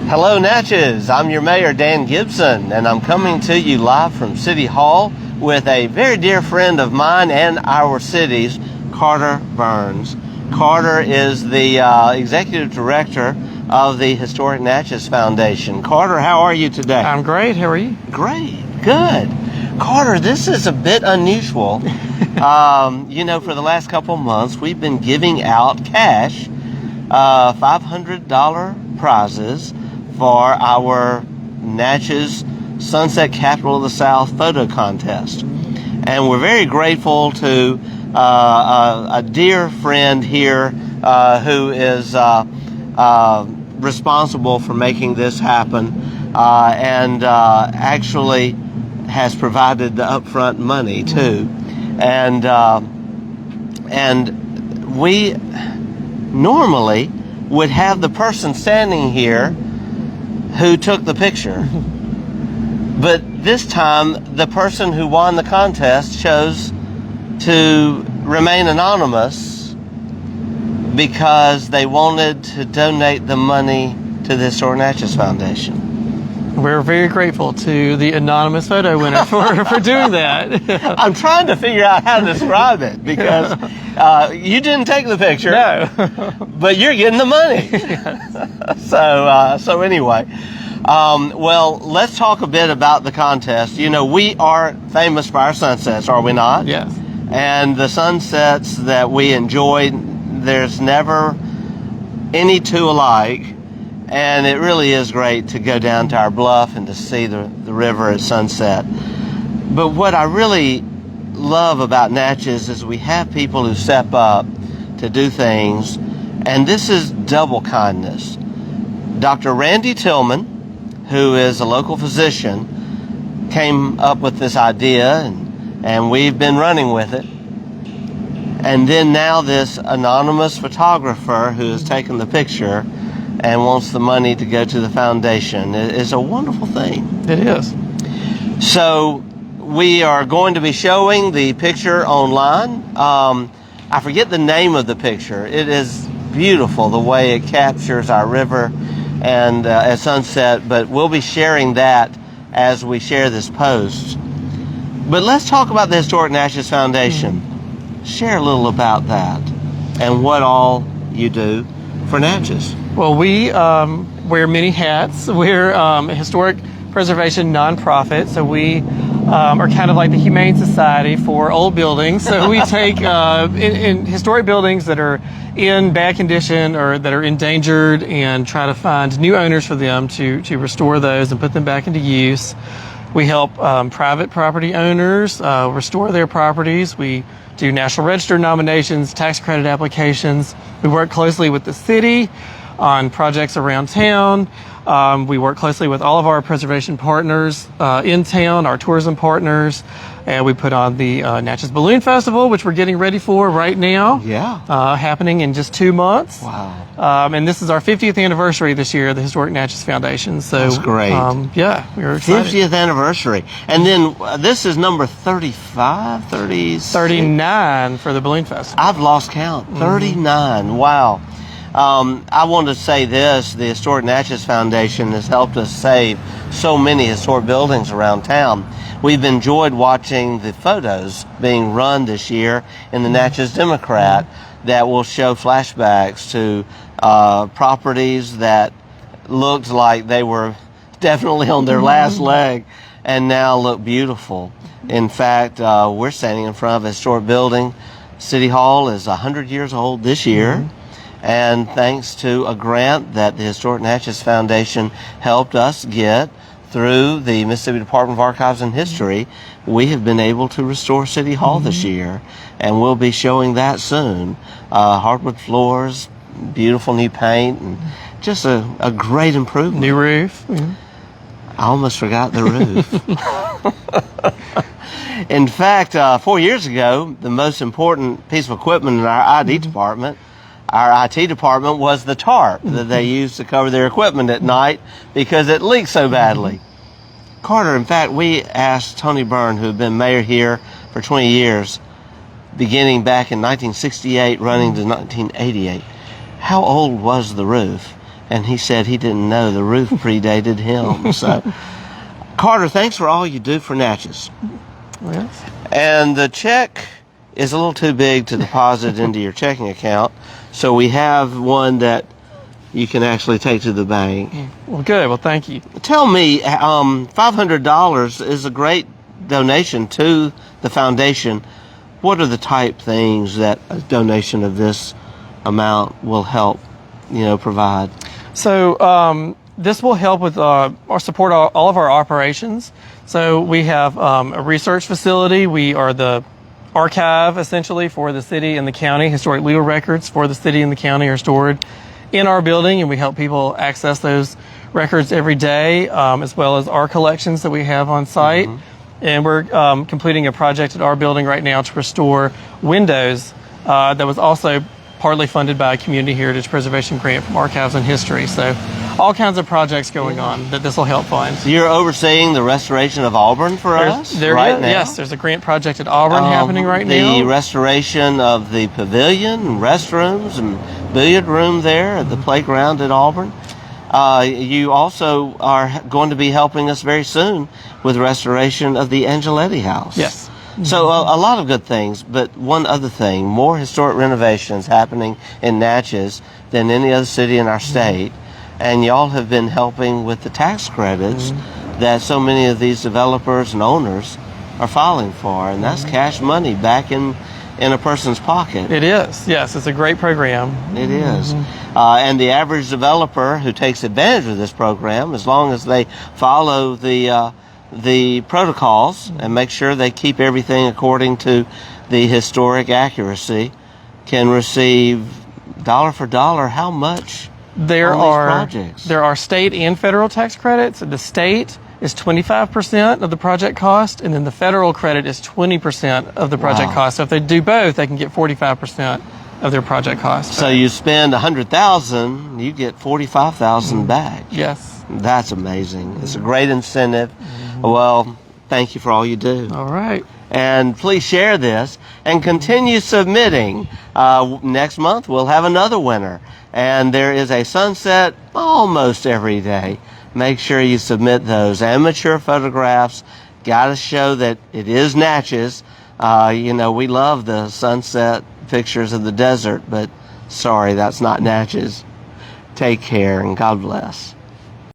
Hello Natchez, I'm your mayor Dan Gibson, and I'm coming to you live from City Hall with a very dear friend of mine and our city's, Carter Burns. Carter is the executive director of the Historic Natchez Foundation. Carter, how are you today? I'm great. How are you? Great, good. Carter, this is a bit unusual. For the last couple of months, we've been giving out cash, $500 prizes for our Natchez Sunset Capital of the South photo contest. And we're very grateful to a dear friend here who is responsible for making this happen and actually has provided the upfront money too. And we normally would have the person standing here who took the picture. But this time, the person who won the contest chose to remain anonymous because they wanted to donate the money to the Historic Natchez Foundation. We're very grateful to the anonymous photo winner for doing that. I'm trying to figure out how to describe it because you didn't take the picture. No. But you're getting the money. So anyway, well, let's talk a bit about the contest. You know, we are famous for our sunsets, are we not? Yes. And the sunsets that we enjoy, there's never any two alike. And it really is great to go down to our bluff and to see the river at sunset. But what I really love about Natchez is we have people who step up to do things, and this is double kindness. Dr. Randy Tillman, who is a local physician, came up with this idea, and we've been running with it. And then now this anonymous photographer who has taken the picture and wants the money to go to the foundation. It is a wonderful thing. It is. So we are going to be showing the picture online. I forget the name of the picture. It is beautiful the way it captures our river and at sunset, but we'll be sharing that as we share this post. But let's talk about the Historic Natchez Foundation. Share a little about that and what all you do for Natchez. Well, we wear many hats. We're a historic preservation nonprofit, so we are kind of like the Humane Society for old buildings. So we take in historic buildings that are in bad condition or that are endangered and try to find new owners for them to restore those and put them back into use. We help private property owners restore their properties. We do National Register nominations, tax credit applications. We work closely with the city on projects around town. We work closely with all of our preservation partners in town, our tourism partners, and we put on the Natchez Balloon Festival, which we're getting ready for right now. Yeah. Happening in just 2 months. Wow. And this is our 50th anniversary this year of the Historic Natchez Foundation. So that's great. Yeah, we're excited. 50th anniversary. And then this is number 35, 39 for the Balloon Festival. I've lost count. 39. Wow. I want to say this, the Historic Natchez Foundation has helped us save so many historic buildings around town. We've enjoyed watching the photos being run this year in the Natchez Democrat that will show flashbacks to properties that looked like they were definitely on their last leg and now look beautiful. In fact, we're standing in front of a historic building. City Hall is 100 years old this year. And thanks to a grant that the Historic Natchez Foundation helped us get through the Mississippi Department of Archives and History, we have been able to restore City Hall this year. And we'll be showing that soon. Hardwood floors, beautiful new paint, and just a great improvement. New roof. I almost forgot the roof. In fact, 4 years ago, the most important piece of equipment in our ID department, our IT department, was the tarp that they used to cover their equipment at night because it leaked so badly. Carter, in fact, we asked Tony Byrne, who had been mayor here for 20 years, beginning back in 1968, running to 1988, how old was the roof? and he said he didn't know the roof predated him. So, Carter, thanks for all you do for Natchez. Yes. And the check is a little too big to deposit into your checking account, so we have one that you can actually take to the bank. Well, good. Well, thank you. Tell me, $500 is a great donation to the foundation. What are the type things that a donation of this amount will help, provide? So this will help with or support all of our operations. So we have a research facility. We are the archive, essentially, for the city and the county. Historic legal records for the city and the county are stored in our building, and we help people access those records every day, as well as our collections that we have on site. And we're completing a project at our building right now to restore windows that was also partly funded by a community heritage preservation grant from Archives and History. So all kinds of projects going on that this will help fund. You're overseeing the restoration of Auburn for us right now? Yes, there's a grant project at Auburn happening right now. The restoration of the pavilion, restrooms, and billiard room there at the playground at Auburn. You also are going to be helping us very soon with restoration of the Angeletti House. Yes. So a lot of good things, but one other thing, more historic renovations happening in Natchez than any other city in our state. And y'all have been helping with the tax credits that so many of these developers and owners are filing for. And that's cash money back in a person's pocket. It is. Yes, it's a great program. It is. And the average developer who takes advantage of this program, as long as they follow the protocols and make sure they keep everything according to the historic accuracy, can receive dollar for dollar how much There on these are projects? there are state and federal tax credits. The state is 25% of the project cost, and then the federal credit is 20% of the project Wow. cost. So if they do both, they can get 45% of their project cost. So you spend $100,000, you get $45,000 back. Yes. That's amazing. It's a great incentive. Well, thank you for all you do. All right. And please share this and continue submitting. Next month we'll have another winner, and there is a sunset almost every day. Make sure you submit those amateur photographs. Got to show that it is Natchez. We love the sunset pictures of the desert, but sorry, that's not Natchez. Take care and God bless.